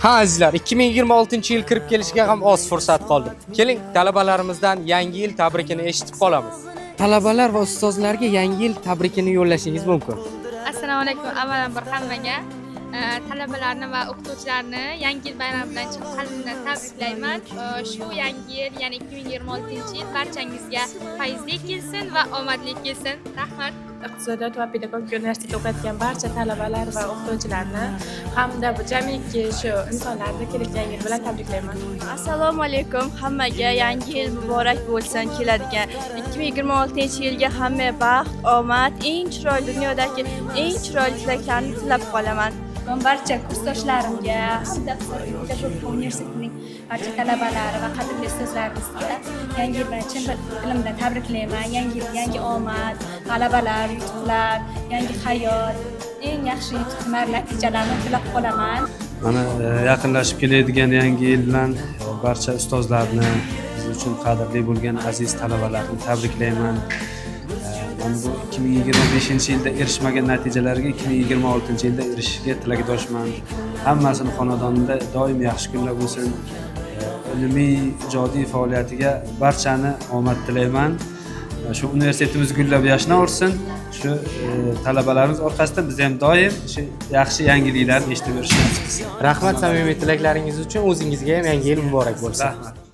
Ha azizlar, 2026-yil kirib kelishiga ham oz fursat qoldi. Keling, talabalarimizdan yangi yil tabrikini eshitib qolamiz. Talabalar va ustozlarga yangi yil tabrikini yo'llashingiz mumkin. Assalomu alaykum. Avvalan bir hammaga talabalarni va o'qituvchilarni yangi yil bayrami bilan chin qalbimdan tabriklayman. Shu yangi yil, ya'ni 2026-yil barchangizga fayzli kelsin va omadli kelsin. Rahmat. Iqtisodiyot va pedagogika universitetida o'qiyotgan barcha talabalar va o'qituvchilarni hamda jamiki shu insonlarni kelajak yangi yil bilan tabriklayman. Assalomu alaykum, hammaga yangi yil muborak bo'lsin. Keladigan 2026-yilga hamma baxt, omad, eng chiroyli dunyodagi eng chiroyli tilaklarni tilab qolaman. Barcha kursdoshlarimga hamda Pedagogika universitetining barcha talabalari va qadrli ustozlarimizga yangi yil bilan chin dilimdan tabriklayman. Yangi yil, yangi omad, g'alabalar, yutuqlar, yangi hayot, eng yaxshi yutuqlar, natijalarni tilab qolaman. Mana yaqinlashib kelayotgan yangi yil bilan barcha ustozlarni, biz uchun qadrli bo'lgan aziz talabalarni tabriklayman. Mana bu 2025-yilda erishmagan natijalarga 2026-yilda erishishga tilakdoshman. Hammasini xonadonida doim yaxshi kunlar bo'lsin. Ilmiy, ijodiy faoliyatiga barchani omad tilayman. Shu universitetimiz gullab yashnaversin. Shu talabalarimiz orqasidan biz ham doim shu yaxshi yangiliklarni eshitib yurishimiz. Rahmat samimiy tilaklaringiz uchun. O'zingizga ham yangi yil muborak bo'lsin. Rahmat.